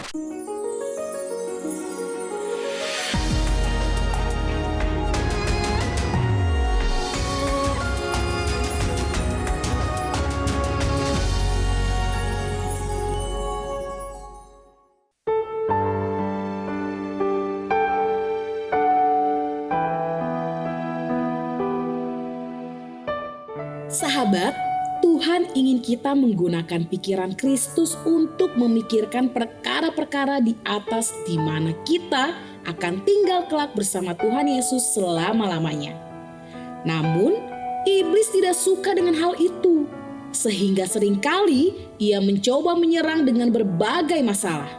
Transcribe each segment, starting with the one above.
Sahabat, Tuhan ingin kita menggunakan pikiran Kristus untuk memikirkan perkara-perkara di atas di mana kita akan tinggal kelak bersama Tuhan Yesus selama-lamanya. Namun, iblis tidak suka dengan hal itu, sehingga seringkali ia mencoba menyerang dengan berbagai masalah.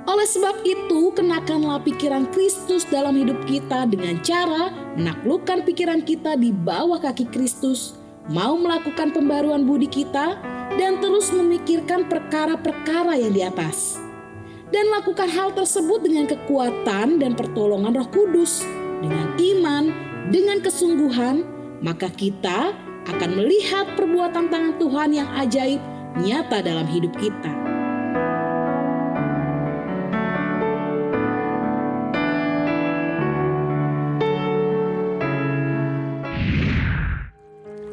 Oleh sebab itu, kenakanlah pikiran Kristus dalam hidup kita dengan cara menaklukkan pikiran kita di bawah kaki Kristus, mau melakukan pembaruan budi kita, dan terus memikirkan perkara-perkara yang di atas. Dan lakukan hal tersebut dengan kekuatan dan pertolongan Roh Kudus, dengan iman, dengan kesungguhan, maka kita akan melihat perbuatan tangan Tuhan yang ajaib nyata dalam hidup kita.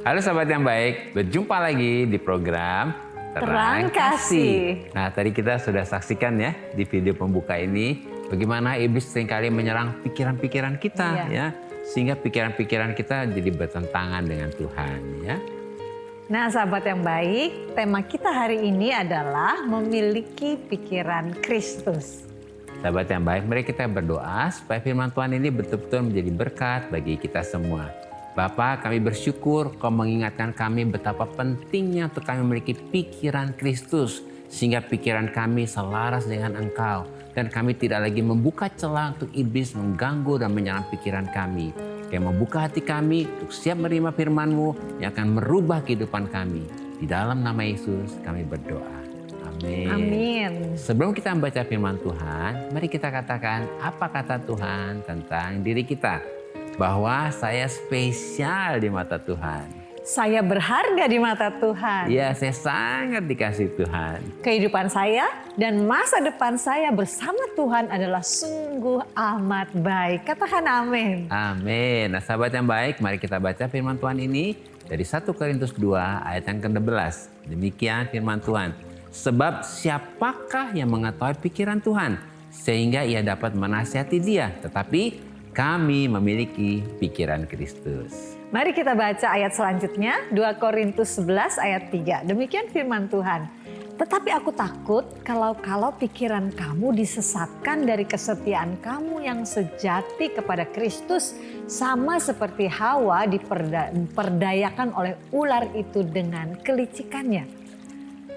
Halo sahabat yang baik, berjumpa lagi di program Terang Kasih. Nah, tadi kita sudah saksikan ya di video pembuka ini bagaimana iblis seringkali menyerang pikiran-pikiran kita ya, sehingga pikiran-pikiran kita jadi bertentangan dengan Tuhan ya. Nah, sahabat yang baik, tema kita hari ini adalah memiliki pikiran Kristus. Sahabat yang baik, mari kita berdoa supaya firman Tuhan ini betul-betul menjadi berkat bagi kita semua. Bapa, kami bersyukur Kau mengingatkan kami betapa pentingnya untuk kami memiliki pikiran Kristus, sehingga pikiran kami selaras dengan Engkau, dan kami tidak lagi membuka celah untuk iblis mengganggu dan menyerang pikiran kami. Kau membuka hati kami untuk siap menerima firman-Mu yang akan merubah kehidupan kami. Di dalam nama Yesus kami berdoa. Amin. Amin. Sebelum kita membaca firman Tuhan, mari kita katakan apa kata Tuhan tentang diri kita. Bahwa saya spesial di mata Tuhan. Saya berharga di mata Tuhan. Ya, saya sangat dikasih Tuhan. Kehidupan saya dan masa depan saya bersama Tuhan adalah sungguh amat baik. Katakan amin. Amin. Nah, sahabat yang baik, mari kita baca firman Tuhan ini dari 1 Korintus 2 ayat yang ke-16. Demikian firman Tuhan. Sebab siapakah yang mengetahui pikiran Tuhan sehingga ia dapat menasihati dia, tetapi kami memiliki pikiran Kristus. Mari kita baca ayat selanjutnya, 2 Korintus 11 ayat 3. Demikian firman Tuhan. Tetapi aku takut kalau pikiran kamu disesatkan dari kesetiaan kamu yang sejati kepada Kristus, sama seperti Hawa diperdayakan oleh ular itu dengan kelicikannya.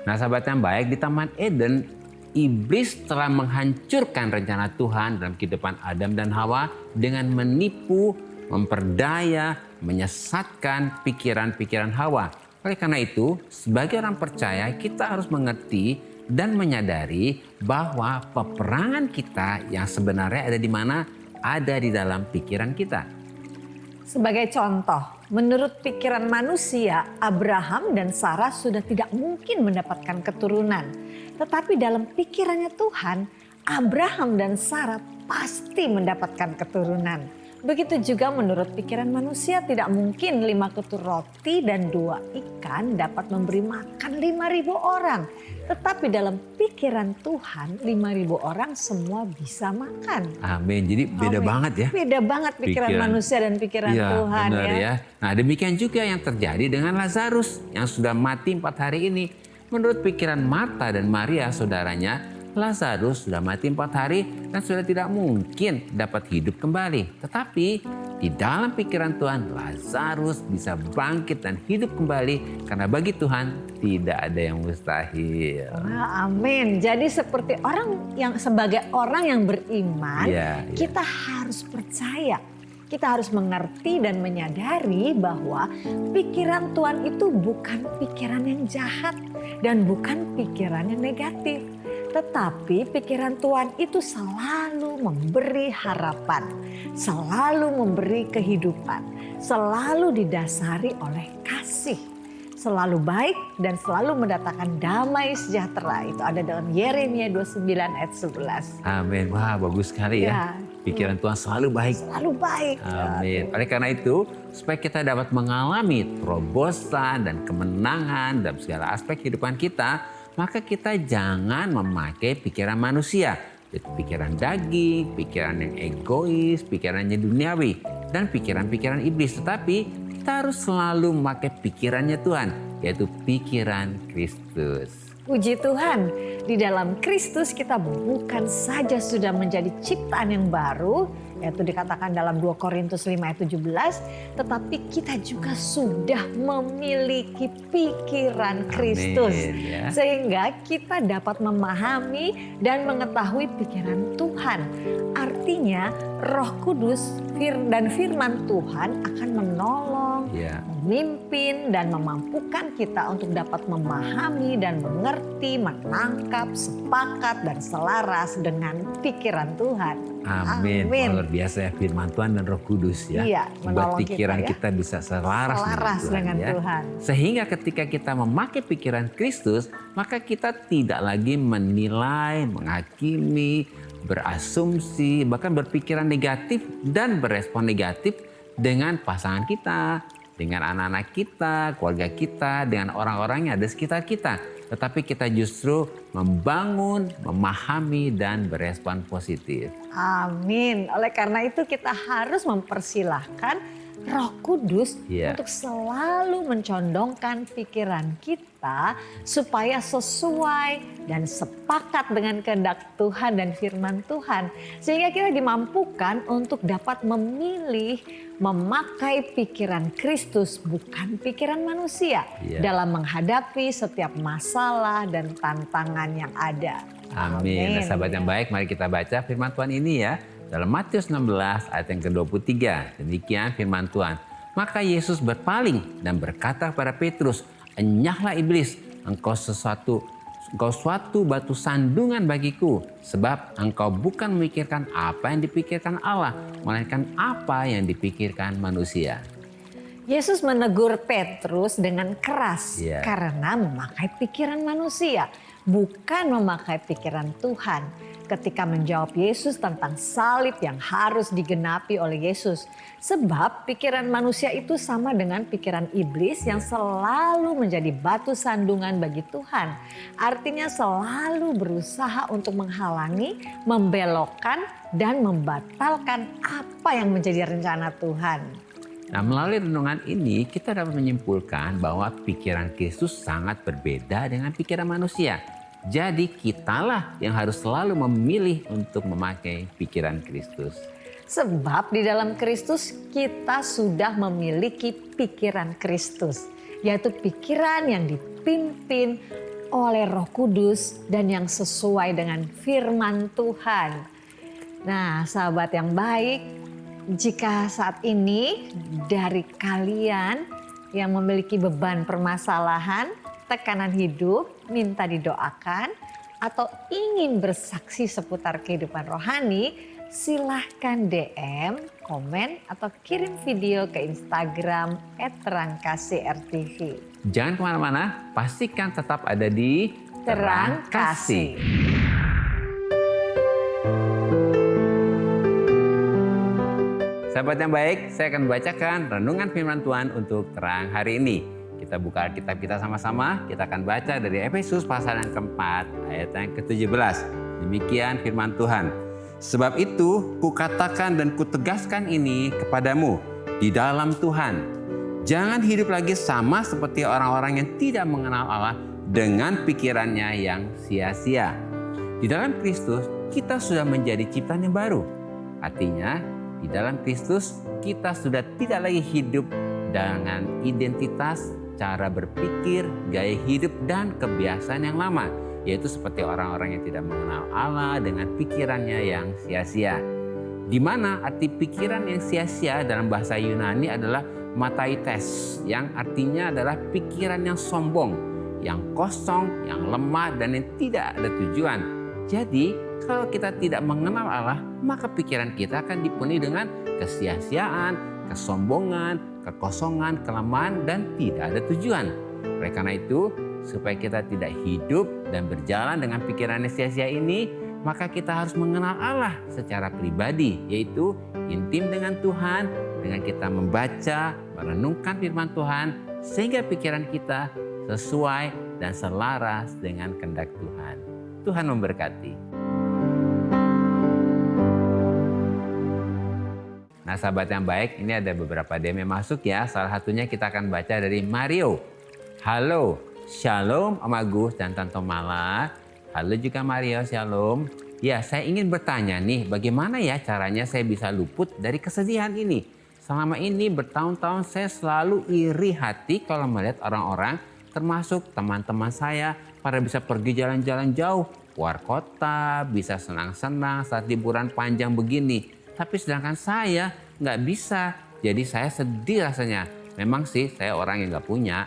Nah, sahabat yang baik, di Taman Eden iblis telah menghancurkan rencana Tuhan dalam kehidupan Adam dan Hawa dengan menipu, memperdaya, menyesatkan pikiran-pikiran Hawa. Oleh karena itu, sebagai orang percaya kita harus mengerti dan menyadari bahwa peperangan kita yang sebenarnya ada di mana? Ada di dalam pikiran kita. Sebagai contoh, menurut pikiran manusia, Abraham dan Sarah sudah tidak mungkin mendapatkan keturunan. Tetapi dalam pikirannya Tuhan, Abraham dan Sarah pasti mendapatkan keturunan. Begitu juga menurut pikiran manusia tidak mungkin 5 ketur roti dan 2 ikan dapat memberi makan 5.000 orang. Tetapi dalam pikiran Tuhan 5.000 orang semua bisa makan. Amin. Jadi beda banget ya. Beda banget pikiran manusia dan pikiran Tuhan benar ya. Nah, demikian juga yang terjadi dengan Lazarus yang sudah mati 4 hari ini. Menurut pikiran Marta dan Maria saudaranya, Lazarus sudah mati 4 hari dan sudah tidak mungkin dapat hidup kembali. Tetapi di dalam pikiran Tuhan, Lazarus bisa bangkit dan hidup kembali karena bagi Tuhan tidak ada yang mustahil. Nah, amin. Jadi seperti sebagai orang yang beriman, kita harus percaya. Kita harus mengerti dan menyadari bahwa pikiran Tuhan itu bukan pikiran yang jahat dan bukan pikiran yang negatif. Tetapi pikiran Tuhan itu selalu memberi harapan, selalu memberi kehidupan, selalu didasari oleh kasih. selalu baik dan selalu mendatangkan damai sejahtera. Itu ada dalam Yeremia 29 ayat 11. Amin. Wah, bagus sekali ya. Pikiran Tuhan selalu baik. Selalu baik. Amin. Oleh karena itu, supaya kita dapat mengalami terobosan dan kemenangan dalam segala aspek kehidupan kita, maka kita jangan memakai pikiran manusia. Itu pikiran daging, pikiran yang egois, pikirannya duniawi, dan pikiran-pikiran iblis. Tetapi kita harus selalu memakai pikirannya Tuhan, yaitu pikiran Kristus. Puji Tuhan, di dalam Kristus kita bukan saja sudah menjadi ciptaan yang baru, yaitu dikatakan dalam 2 Korintus 5 ayat 17, tetapi kita juga sudah memiliki pikiran Kristus. Amin, ya. Sehingga kita dapat memahami dan mengetahui pikiran Tuhan. Artinya Roh Kudus dan firman Tuhan akan menolong, memimpin dan memampukan kita untuk dapat memahami dan mengerti, menangkap, sepakat dan selaras dengan pikiran Tuhan. Amin. Luar biasa ya firman Tuhan dan Roh Kudus ya. Iya, membuat pikiran kita bisa selaras dengan Tuhan. Sehingga ketika kita memakai pikiran Kristus, maka kita tidak lagi menilai, menghakimi, berasumsi, bahkan berpikiran negatif dan berespon negatif dengan pasangan kita, dengan anak-anak kita, keluarga kita, dengan orang-orang yang ada di sekitar kita. Tetapi kita justru membangun, memahami, dan berespon positif. Amin. Oleh karena itu kita harus mempersilahkan Roh Kudus untuk selalu mencondongkan pikiran kita supaya sesuai dan sepakat dengan kehendak Tuhan dan firman Tuhan. Sehingga kita dimampukan untuk dapat memilih memakai pikiran Kristus bukan pikiran manusia dalam menghadapi setiap masalah dan tantangan yang ada. Amin. Nah, sahabat yang baik, mari kita baca firman Tuhan ini ya. Dalam Matius 16 ayat yang ke-23, demikian firman Tuhan. Maka Yesus berpaling dan berkata kepada Petrus, "Enyahlah iblis, engkau suatu batu sandungan bagiku, sebab engkau bukan memikirkan apa yang dipikirkan Allah, melainkan apa yang dipikirkan manusia." Yesus menegur Petrus dengan keras karena memakai pikiran manusia, bukan memakai pikiran Tuhan. Ketika menjawab Yesus tentang salib yang harus digenapi oleh Yesus. Sebab pikiran manusia itu sama dengan pikiran iblis yang selalu menjadi batu sandungan bagi Tuhan. Artinya selalu berusaha untuk menghalangi, membelokkan, dan membatalkan apa yang menjadi rencana Tuhan. Nah, melalui renungan ini kita dapat menyimpulkan bahwa pikiran Kristus sangat berbeda dengan pikiran manusia. Jadi kitalah yang harus selalu memilih untuk memakai pikiran Kristus. Sebab di dalam Kristus kita sudah memiliki pikiran Kristus. Yaitu pikiran yang dipimpin oleh Roh Kudus dan yang sesuai dengan firman Tuhan. Nah, sahabat yang baik, jika saat ini dari kalian yang memiliki beban permasalahan, tekanan hidup, minta didoakan, atau ingin bersaksi seputar kehidupan rohani, silahkan DM, komen, atau kirim video ke Instagram @terangkasih_rtv. Jangan kemana-mana, pastikan tetap ada di Terang Kasih. Sahabat yang baik, saya akan membacakan renungan firman Tuhan untuk terang hari ini. Kita buka Alkitab kita sama-sama, kita akan baca dari Efesus pasal yang keempat, ayat yang ke-17. Demikian firman Tuhan. Sebab itu, kukatakan dan kutegaskan ini kepadamu di dalam Tuhan. Jangan hidup lagi sama seperti orang-orang yang tidak mengenal Allah dengan pikirannya yang sia-sia. Di dalam Kristus, kita sudah menjadi ciptaan yang baru. Artinya, di dalam Kristus, kita sudah tidak lagi hidup dengan identitas, cara berpikir, gaya hidup, dan kebiasaan yang lama. Yaitu seperti orang-orang yang tidak mengenal Allah dengan pikirannya yang sia-sia. Di mana arti pikiran yang sia-sia dalam bahasa Yunani adalah mataites, yang artinya adalah pikiran yang sombong, yang kosong, yang lemah, dan yang tidak ada tujuan. Jadi, kalau kita tidak mengenal Allah, maka pikiran kita akan dipenuhi dengan kesia-siaan, kesombongan, kekosongan, kelemahan, dan tidak ada tujuan. Oleh karena itu, supaya kita tidak hidup dan berjalan dengan pikiran yang sia-sia ini, maka kita harus mengenal Allah secara pribadi, yaitu intim dengan Tuhan, dengan kita membaca, merenungkan firman Tuhan, sehingga pikiran kita sesuai dan selaras dengan kehendak Tuhan. Tuhan memberkati. Nah, sahabat yang baik, ini ada beberapa DM yang masuk ya. Salah satunya kita akan baca dari Mario. Halo, Shalom Om Agus dan Tante Mala. Halo juga Mario, Shalom. Ya, saya ingin bertanya nih, bagaimana ya caranya saya bisa luput dari kesedihan ini? Selama ini bertahun-tahun saya selalu iri hati kalau melihat orang-orang, termasuk teman-teman saya, pada bisa pergi jalan-jalan jauh, keluar kota, bisa senang-senang saat liburan panjang begini. Tapi sedangkan saya nggak bisa, jadi saya sedih rasanya. Memang sih saya orang yang nggak punya.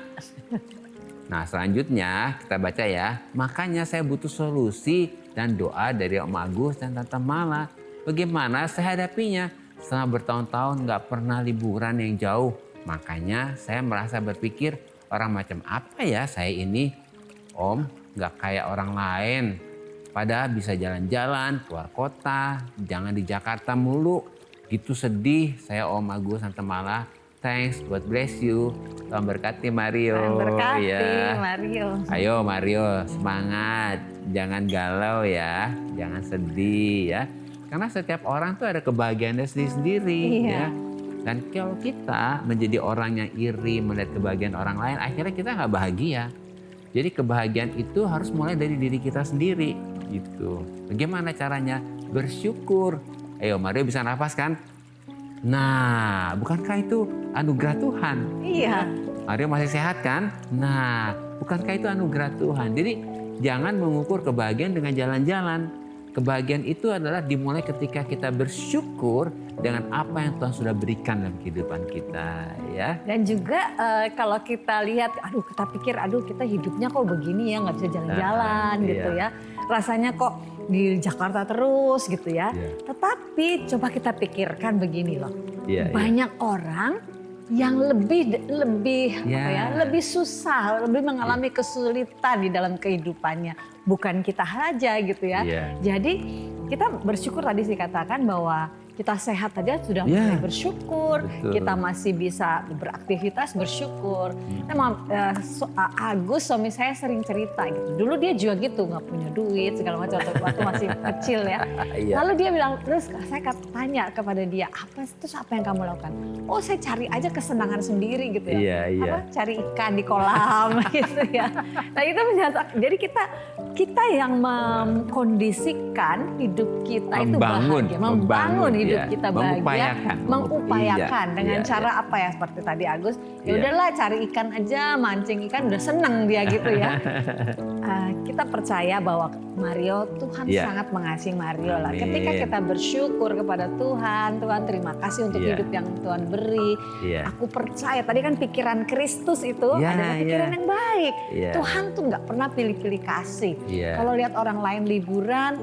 Nah, selanjutnya kita baca ya. Makanya saya butuh solusi dan doa dari Om Agus dan Tante Mala. Bagaimana saya hadapinya? Setelah bertahun-tahun nggak pernah liburan yang jauh. Makanya saya merasa berpikir, orang macam apa ya saya ini? Om, nggak kayak orang lain. Padahal bisa jalan-jalan, keluar kota, jangan di Jakarta mulu. Gitu sedih saya Om Agus Tante Mala. Thanks, God bless you. Tuhan berkati Mario. Tuhan berkati ya. Mario. Ayo Mario, semangat. Jangan galau ya, jangan sedih ya. Karena setiap orang tuh ada kebahagiaannya sendiri-sendiri ya. Dan kalau kita menjadi orang yang iri melihat kebahagiaan orang lain, akhirnya kita nggak bahagia. Jadi kebahagiaan itu harus mulai dari diri kita sendiri gitu. Bagaimana caranya? Bersyukur. Ayo Mario bisa nafas kan? Nah, bukankah itu anugerah Tuhan? Iya. Mario masih sehat kan? Nah, bukankah itu anugerah Tuhan? Jadi jangan mengukur kebahagiaan dengan jalan-jalan. Kebahagiaan itu adalah dimulai ketika kita bersyukur dengan apa yang Tuhan sudah berikan dalam kehidupan kita, ya. Dan juga kalau kita lihat, kita pikir, kita hidupnya kok begini ya, nggak bisa jalan-jalan gitu ya. Rasanya kok di Jakarta terus gitu ya. Tetapi coba kita pikirkan begini loh, banyak orang yang lebih susah, lebih mengalami kesulitan di dalam kehidupannya. Bukan kita saja gitu ya. Jadi kita bersyukur tadi sih katakan bahwa kita sehat aja sudah mulai bersyukur. Betul. Kita masih bisa beraktivitas bersyukur. Memang Agus suami saya sering cerita gitu. Dulu dia juga gitu, nggak punya duit segala macam waktu masih kecil ya. Lalu dia bilang, terus saya tanya kepada dia, apa yang kamu lakukan? Oh, saya cari aja kesenangan sendiri gitu ya. Cari ikan di kolam gitu ya. Nah itu menyatakan, jadi kita yang mengkondisikan hidup kita itu bahagia, membangun hidup kita bahagia, mengupayakan dengan cara apa ya, seperti tadi Agus, ya udahlah cari ikan aja, mancing ikan udah seneng dia gitu ya. Kita percaya bahwa Mario, Tuhan sangat mengasihi Mario lah. Ketika kita bersyukur kepada Tuhan, Tuhan terima kasih untuk hidup yang Tuhan beri. Aku percaya, tadi kan pikiran Kristus itu adalah pikiran yang baik. Tuhan tuh nggak pernah pilih-pilih kasih. Kalau lihat orang lain liburan,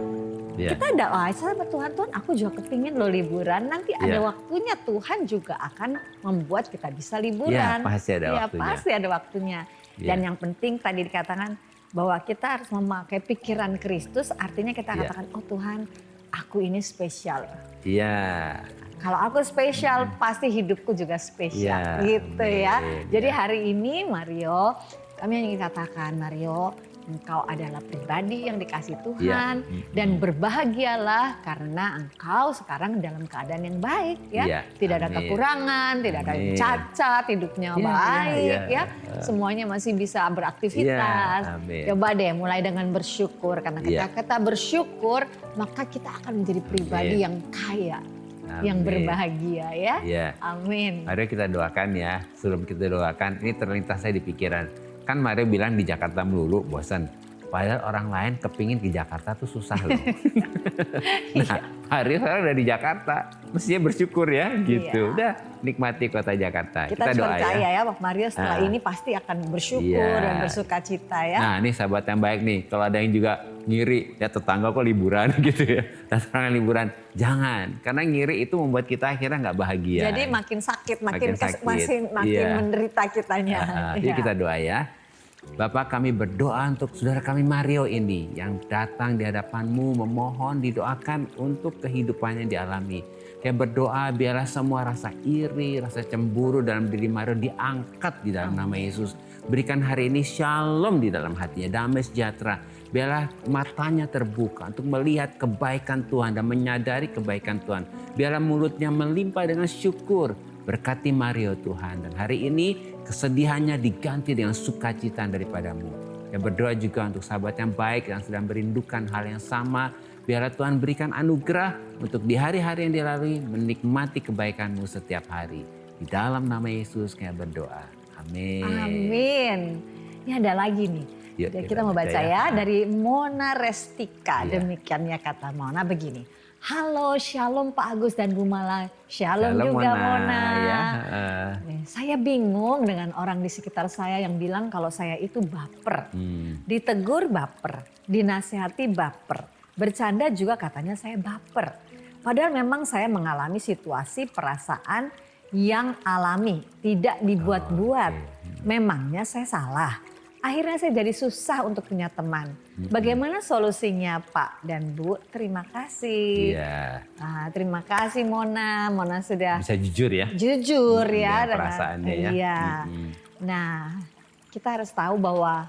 kita doa sama Tuhan, aku juga kepingin lo liburan. Nanti ada waktunya Tuhan juga akan membuat kita bisa liburan. Pasti ada waktunya. Pasti ada waktunya. Dan yang penting tadi dikatakan bahwa kita harus memakai pikiran Kristus, artinya kita katakan, oh Tuhan, aku ini spesial. Kalau aku spesial, pasti hidupku juga spesial, gitu ya. Jadi hari ini Mario, kami ingin katakan, Mario, engkau adalah pribadi yang dikasih Tuhan dan berbahagialah karena engkau sekarang dalam keadaan yang baik ya. Tidak ada kekurangan, tidak ada cacat, hidupnya baik ya. Semuanya masih bisa beraktivitas. Coba deh mulai dengan bersyukur, karena ketika kita bersyukur maka kita akan menjadi pribadi yang kaya. Yang berbahagia ya. Amin. Mari kita doakan ya. Sebelum kita doakan, ini terlintas saya di pikiran. Kan Mario bilang di Jakarta melulu, bosan. Padahal orang lain kepingin ke Jakarta tuh susah loh. Nah, Mario sekarang udah di Jakarta. Mestinya bersyukur ya gitu. Udah nikmati kota Jakarta. Kita doa percaya ya Pak Mario setelah ini pasti akan bersyukur dan bersuka cita ya. Nah ini sahabat yang baik nih. Kalau ada yang juga ngiri, ya tetangga kok liburan gitu ya. Tetangga liburan. Jangan. Karena ngiri itu membuat kita akhirnya nggak bahagia. Jadi makin sakit, makin menderita kitanya. Jadi kita doa ya. Bapak, kami berdoa untuk saudara kami Mario ini yang datang di hadapan-Mu memohon didoakan untuk kehidupannya dialami. Kami berdoa biarlah semua rasa iri, rasa cemburu dalam diri Mario diangkat di dalam nama Yesus. Berikan hari ini shalom di dalam hatinya, damai sejahtera. Biarlah matanya terbuka untuk melihat kebaikan Tuhan dan menyadari kebaikan Tuhan. Biarlah mulutnya melimpah dengan syukur. Berkati Mario Tuhan, dan hari ini kesedihannya diganti dengan sukacita daripada-Mu. Dan berdoa juga untuk sahabat yang baik yang sedang merindukan hal yang sama. Biarlah Tuhan berikan anugerah untuk di hari-hari yang dilalui menikmati kebaikan-Mu setiap hari. Di dalam nama Yesus kami berdoa. Amin. Amin. Ini ada lagi nih. Yuk, kita mau baca ya dari Mona Restika. Iya. Demikiannya kata Mona begini. Halo, shalom Pak Agus dan Bu Mala. Shalom juga Mona. Ya. Saya bingung dengan orang di sekitar saya yang bilang kalau saya itu baper. Ditegur baper, dinasehati baper. Bercanda juga katanya saya baper. Padahal memang saya mengalami situasi perasaan yang alami, tidak dibuat-buat. Memangnya saya salah. Akhirnya saya jadi susah untuk punya teman. Bagaimana solusinya Pak dan Bu? Terima kasih. Iya. Terima kasih Mona. Mona sudah Bisa jujur ya. jujur ya. Dengan perasaannya ya. Iya. Nah, kita harus tahu bahwa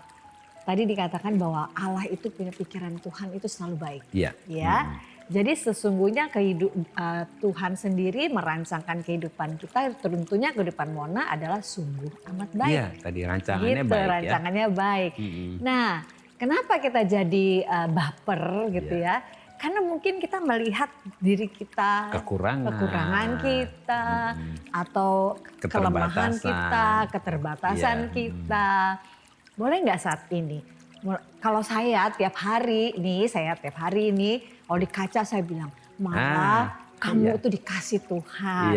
tadi dikatakan bahwa Allah itu punya pikiran Tuhan itu selalu baik. Iya. Ya. Jadi sesungguhnya Tuhan sendiri merancangkan kehidupan kita, tentunya kehidupan Mona adalah sungguh amat baik. Iya, tadi rancangannya gitu, baik rancangannya baik. Nah, kenapa kita jadi baper gitu ya? Karena mungkin kita melihat diri kita, kekurangan kita, atau kelemahan kita, keterbatasan kita. Boleh nggak saat ini? Kalau saya tiap hari ini, kalau di kaca saya bilang, malah kamu tuh dikasih Tuhan,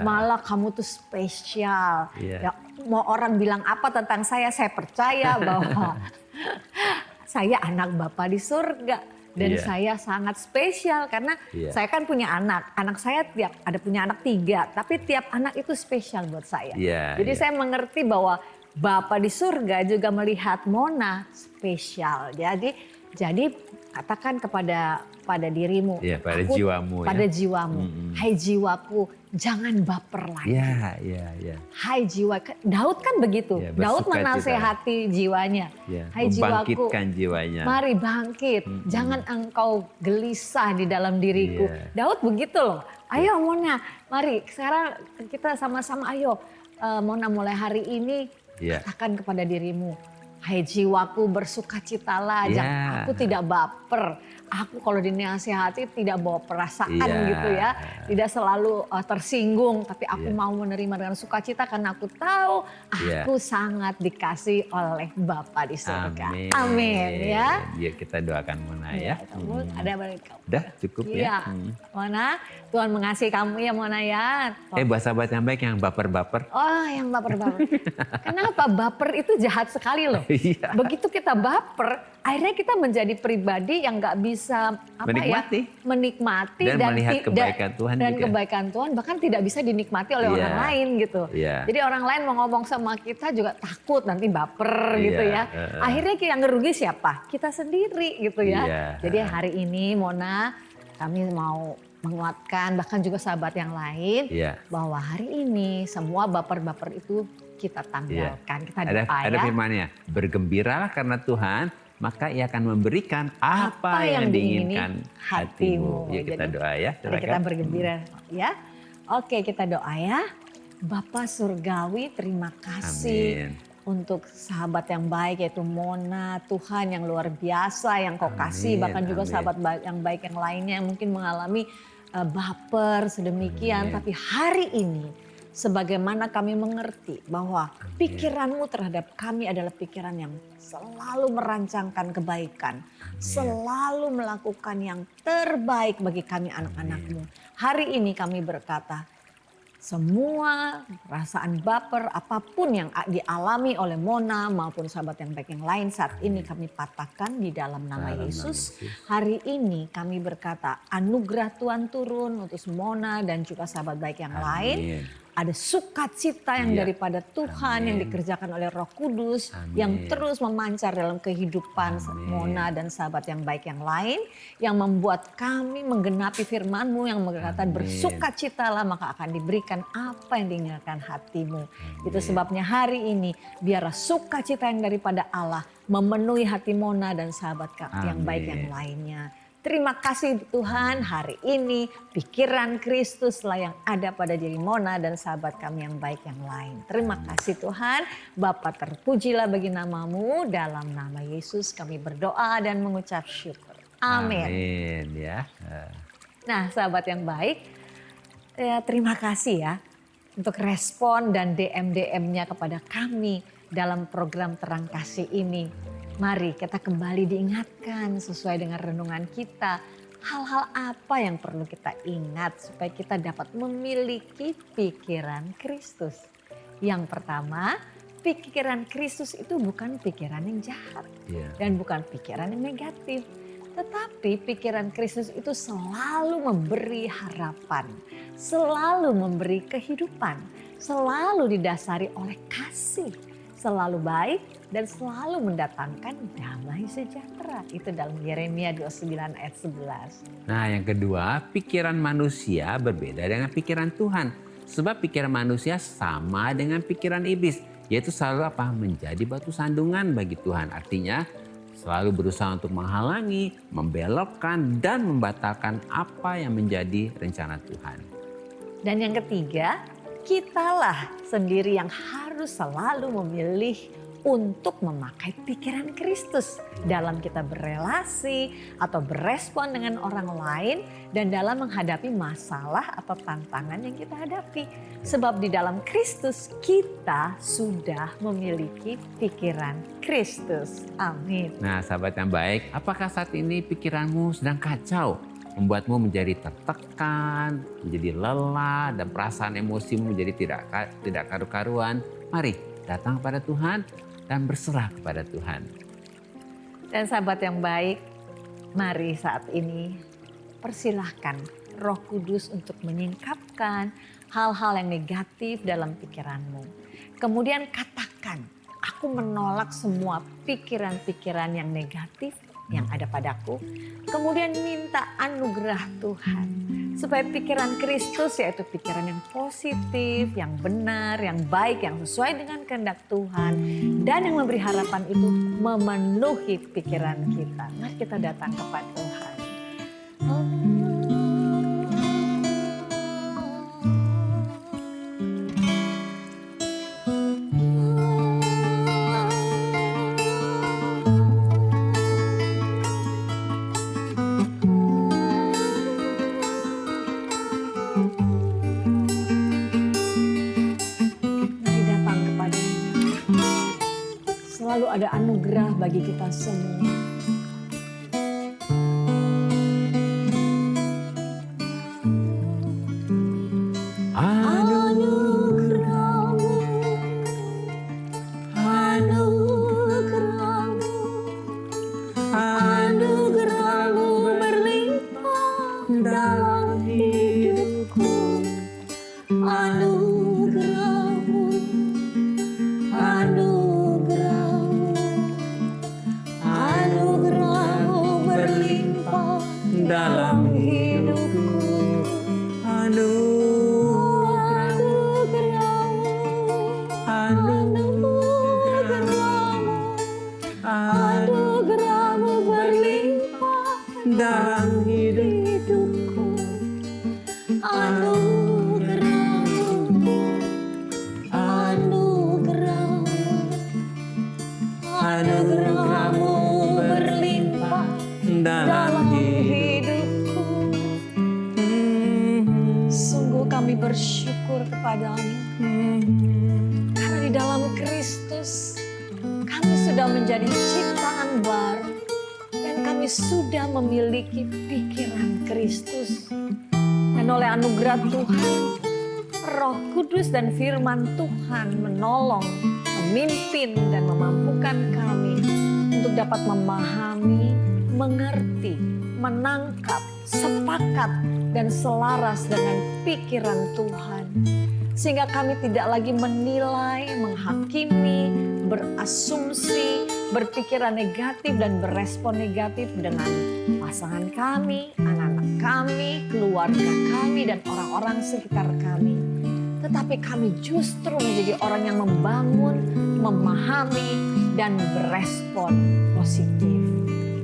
malah kamu tuh spesial. Ya, mau orang bilang apa tentang saya percaya bahwa saya anak Bapa di surga. Dan saya sangat spesial karena saya kan punya anak saya punya anak 3, tapi tiap anak itu spesial buat saya. Jadi saya mengerti bahwa Bapa di surga juga melihat Mona spesial. Jadi katakan kepada dirimu, pada jiwamu. Pada jiwamu, hai jiwaku, jangan baper lagi. Hai jiwa, Daud kan begitu. Daud menasehati jiwanya. Hai jiwaku, jiwanya. Mari bangkit, jangan engkau gelisah di dalam diriku. Daud begitu loh. Ayo Mona, mari sekarang kita sama-sama ayo. Mona mulai hari ini katakan kepada dirimu, hai jiwaku bersukacitalah, aku tidak baper. Aku kalau dinasihati tidak bawa perasaan gitu ya. Tidak selalu tersinggung, tapi aku mau menerima dengan sukacita karena aku tahu aku sangat dikasih oleh Bapa di surga. Amin ya. Yuk kita doakan Mona ya. Ada balik kamu. Udah cukup ya. Mona, Tuhan mengasihi kamu ya Mona ya. Buat sahabat yang baik yang baper-baper. Oh yang baper-baper. Kenapa? Baper itu jahat sekali loh. Begitu kita baper, akhirnya kita menjadi pribadi yang gak bisa menikmati dan melihat kebaikan Tuhan dan juga. Kebaikan Tuhan bahkan tidak bisa dinikmati oleh orang lain gitu. Jadi orang lain mau ngomong sama kita juga takut nanti baper gitu ya. Akhirnya yang ngerugi siapa? Kita sendiri gitu ya. Jadi hari ini Mona, kami mau menguatkan bahkan juga sahabat yang lain bahwa hari ini semua baper-baper itu kita tanggalkan. Kita doa ada firman-Nya, bergembiralah karena Tuhan, maka Ia akan memberikan apa yang diinginkan hatimu. Yuk kita doa ya. Jadi kita bergembira ya. Oke, kita doa ya. Bapa Surgawi, terima kasih untuk sahabat yang baik yaitu Mona. Tuhan yang luar biasa yang Kau kasih, bahkan juga sahabat yang baik yang lainnya yang mungkin mengalami baper sedemikian. Tapi hari ini sebagaimana kami mengerti bahwa pikiran-Mu terhadap kami adalah pikiran yang selalu merancangkan kebaikan. Selalu melakukan yang terbaik bagi kami anak-anak-Mu. Hari ini kami berkata, semua perasaan baper apapun yang dialami oleh Mona maupun sahabat yang baik yang lain saat ini kami patahkan di dalam nama Yesus. Hari ini kami berkata anugerah Tuhan turun untuk Mona dan juga sahabat baik yang lain. ada sukacita yang Iya. daripada Tuhan yang Amin. dikerjakan oleh Roh Kudus Amin. yang terus memancar dalam kehidupan Amin. Mona dan sahabat yang baik yang lain, yang membuat kami menggenapi firman-Mu yang mengatakan Amin. bersukacitalah maka akan diberikan apa yang diinginkan hatimu. Amin. Itu sebabnya hari ini biarlah sukacita yang daripada Allah memenuhi hati Mona dan sahabat yang baik yang Amin. lainnya. Terima kasih Tuhan, hari ini pikiran Kristuslah yang ada pada diri Mona dan sahabat kami yang baik yang lain. Terima kasih Tuhan, Bapa terpujilah bagi nama-Mu, dalam nama Yesus kami berdoa dan mengucap syukur. Amin. Amin ya. Nah sahabat yang baik, terima kasih ya untuk respon dan DM-DM-nya kepada kami dalam program Terang Kasih ini. Mari kita kembali diingatkan sesuai dengan renungan kita. Hal-hal apa yang perlu kita ingat supaya kita dapat memiliki pikiran Kristus. Yang pertama, pikiran Kristus itu bukan pikiran yang jahat. Iya. Dan bukan pikiran yang negatif. Tetapi pikiran Kristus itu selalu memberi harapan. Selalu memberi kehidupan. Selalu didasari oleh kasih. Selalu baik dan selalu mendatangkan damai sejahtera. Itu dalam Yeremia 29 ayat 11. Nah yang kedua, pikiran manusia berbeda dengan pikiran Tuhan. Sebab pikiran manusia sama dengan pikiran iblis. Yaitu selalu apa? Menjadi batu sandungan bagi Tuhan. Artinya selalu berusaha untuk menghalangi, membelokkan, dan membatalkan apa yang menjadi rencana Tuhan. Dan yang ketiga, kitalah sendiri yang harus selalu memilih untuk memakai pikiran Kristus dalam kita berelasi atau berespon dengan orang lain dan dalam menghadapi masalah atau tantangan yang kita hadapi. Sebab di dalam Kristus kita sudah memiliki pikiran Kristus. Amin. Nah sahabat yang baik, apakah saat ini pikiranmu sedang kacau? Membuatmu menjadi tertekan, menjadi lelah, dan perasaan emosimu menjadi tidak karu-karuan. Mari datang kepada Tuhan dan berserah kepada Tuhan. Dan sahabat yang baik, mari saat ini persilahkan Roh Kudus untuk menyingkapkan hal-hal yang negatif dalam pikiranmu. Kemudian katakan, aku menolak semua pikiran-pikiran yang negatif yang ada padaku. Kemudian minta anugerah Tuhan. Supaya pikiran Kristus yaitu pikiran yang positif, yang benar, yang baik, yang sesuai dengan kehendak Tuhan. Dan yang memberi harapan itu memenuhi pikiran kita. Mari kita datang kepada Tuhan. Selalu ada anugerah bagi kita semua. Anugerah-Mu berlimpah dalam hidupku. Anugerah-Mu, anugerah-Mu berlimpah dalam hidupku. Anugerah-Mu berlimpah dalam hidupku. Anugerah-Mu berlimpah dalam hidupku. Sungguh kami bersyukur kepadamu. Karena di dalam Kristus kami sudah menjadi ciptaan baru. Dan kami sudah memiliki pikiran Kristus. Dan oleh anugerah Tuhan, Roh Kudus dan firman Tuhan menolong, memimpin dan memampukan kami untuk dapat memahami, mengerti, menangkap, sepakat dan selaras dengan pikiran Tuhan. Sehingga kami tidak lagi menilai, menghakimi, berasumsi, berpikiran negatif dan berespon negatif dengan pasangan kami, anak-anak kami, keluarga kami, dan orang-orang sekitar kami. Tetapi kami justru menjadi orang yang membangun, memahami, dan berespon positif.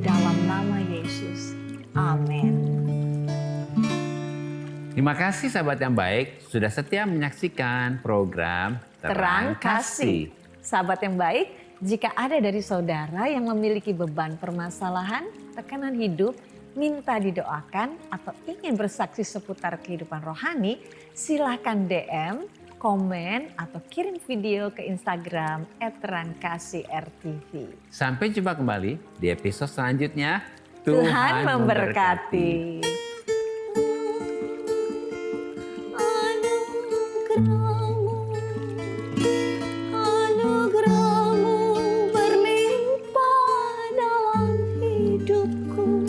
Dalam nama Yesus. Amin. Terima kasih sahabat yang baik sudah setia menyaksikan program Terang Kasih. Sahabat yang baik, jika ada dari saudara yang memiliki beban permasalahan, tekanan hidup, minta didoakan atau ingin bersaksi seputar kehidupan rohani, silahkan DM, komen, atau kirim video ke Instagram @terangkasihrtv. Sampai jumpa kembali di episode selanjutnya. Tuhan memberkati. Anugerah-Mu berlimpah dalam hidupku.